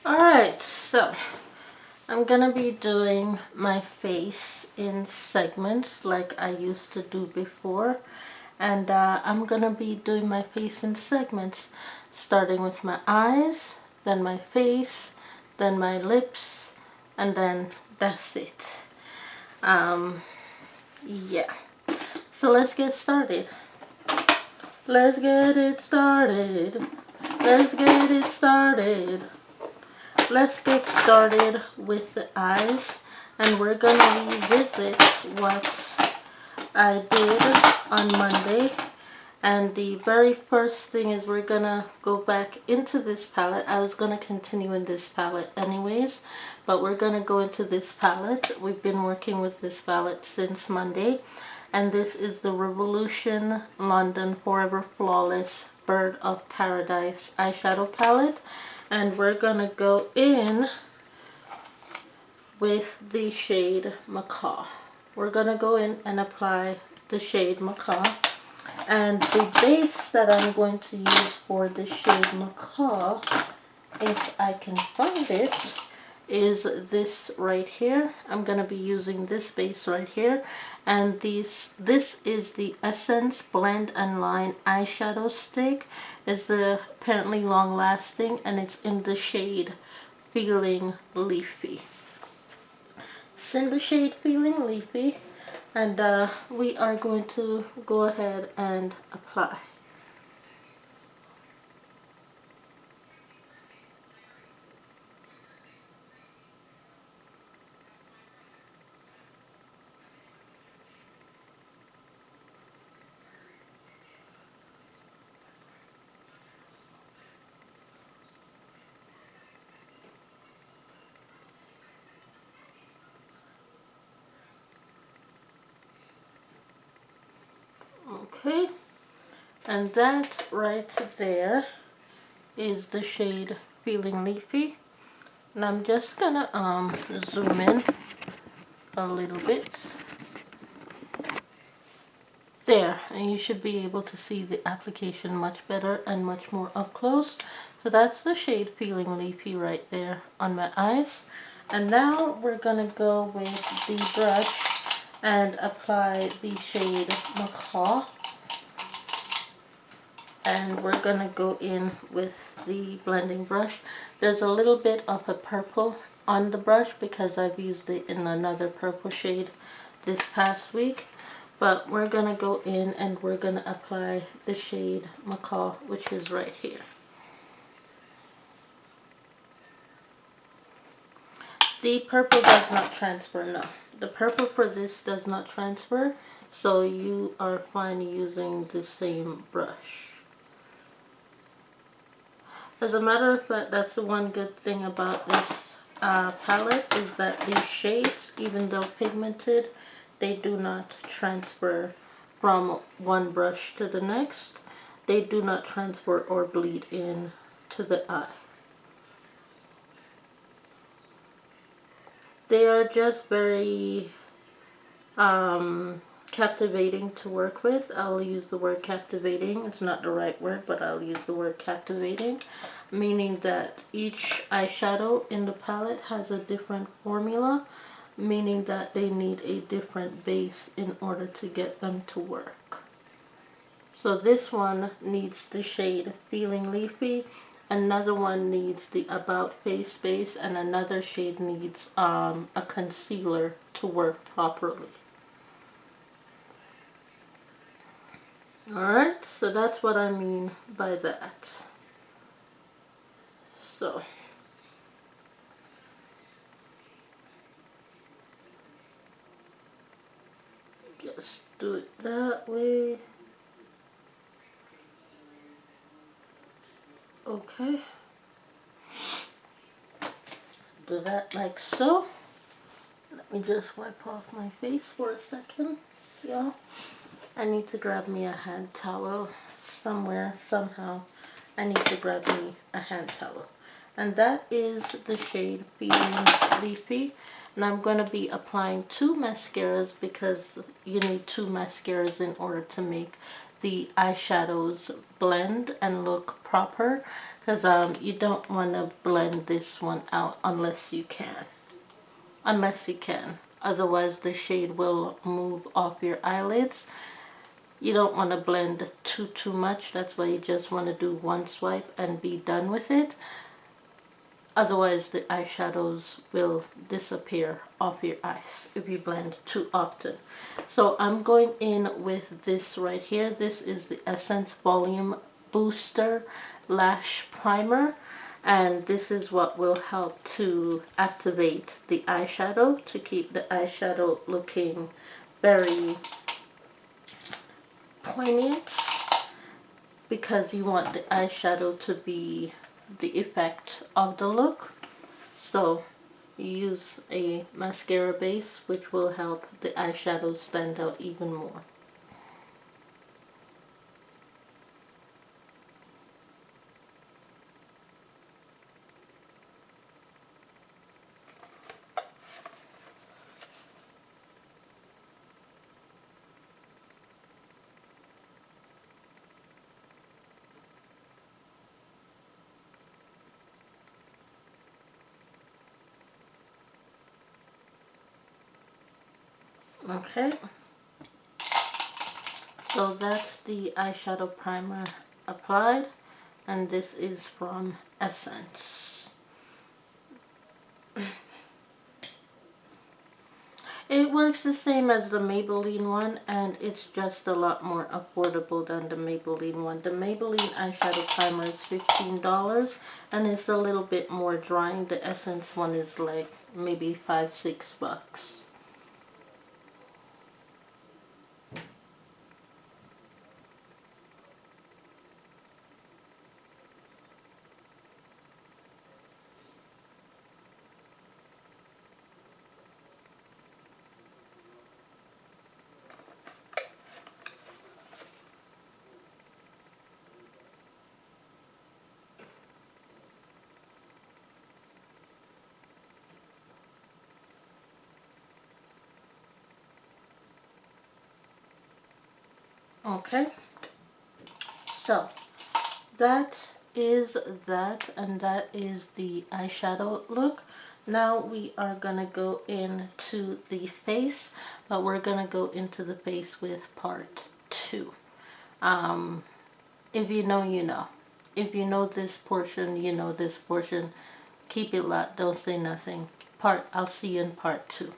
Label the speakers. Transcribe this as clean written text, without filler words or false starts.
Speaker 1: Alright, so I'm gonna be doing my face in segments like I used to do before. And I'm gonna be doing my face in segments, starting with my eyes, then my face, then my lips, and then that's it. Yeah. So let's get started. Let's get it started. Let's get it started. Let's get started with the eyes, and we're gonna revisit what I did on Monday. And the very first thing is we're gonna go back into this palette. I was gonna continue in this palette anyways, but we're gonna go into this palette. We've been working with this palette since Monday, and this is the Revolution London Forever Flawless Bird of Paradise eyeshadow palette. And we're gonna go in with the shade Macaw. We're gonna go in and apply the shade Macaw. And the base that I'm going to use for the shade Macaw, if I can find it, is this right here. I'm going to be using this base right here. And this is the Essence Blend and Line eyeshadow stick. It's apparently long lasting, and it's in the shade Feeling Leafy. It's in the shade Feeling Leafy. And we are going to go ahead and apply. Okay, and that right there is the shade Feeling Leafy. And I'm just gonna zoom in a little bit. There, and you should be able to see the application much better and much more up close. So that's the shade Feeling Leafy right there on my eyes. And now we're gonna go with the brush and apply the shade Macaw. And we're gonna go in with the blending brush. There's a little bit of a purple on the brush because I've used it in another purple shade this past week. But we're gonna go in and we're gonna apply the shade Macaw, which is right here. The purple does not transfer, no. The purple for this does not transfer, so you are fine using the same brush. As a matter of fact, that's the one good thing about this palette, is that these shades, even though pigmented, they do not transfer from one brush to the next. They do not transfer or bleed in to the eye. They are just very captivating to work with. I'll use the word captivating. It's not the right word, but I'll use the word captivating, meaning that each eyeshadow in the palette has a different formula, meaning that they need a different base in order to get them to work. So this one needs the shade Feeling Leafy, another one needs the About Face base, and another shade needs a concealer to work properly. Alright, so that's what I mean by that. So, just do it that way. Okay. Do that like so. Let me just wipe off my face for a second, y'all. I need to grab me a hand towel somewhere, somehow. I need to grab me a hand towel. And that is the shade Feeling Leafy. And I'm going to be applying 2 mascaras because you need 2 mascaras in order to make the eyeshadows blend and look proper. because you don't want to blend this one out unless you can. Otherwise the shade will move off your eyelids. You don't want to blend too much. That's why you just want to do one swipe and be done with it. Otherwise the eyeshadows will disappear off your eyes if you blend too often. So I'm going in with this right here. This is the Essence Volume Booster Lash Primer, and this is what will help to activate the eyeshadow to keep the eyeshadow looking very poignant, because you want the eyeshadow to be the effect of the look. So you use a mascara base, which will help the eyeshadow stand out even more. Okay, so that's the eyeshadow primer applied, and this is from Essence. It works the same as the Maybelline one, and it's just a lot more affordable than the Maybelline one. The Maybelline eyeshadow primer is $15, and it's a little bit more drying. The Essence one is like maybe $5-6. Okay, so that is that, and that is the eyeshadow look. Now we are gonna go into the face, but we're gonna go into the face with part 2. If you know, you know. If you know this portion, you know this portion. Keep it locked, don't say nothing. I'll see you in part 2.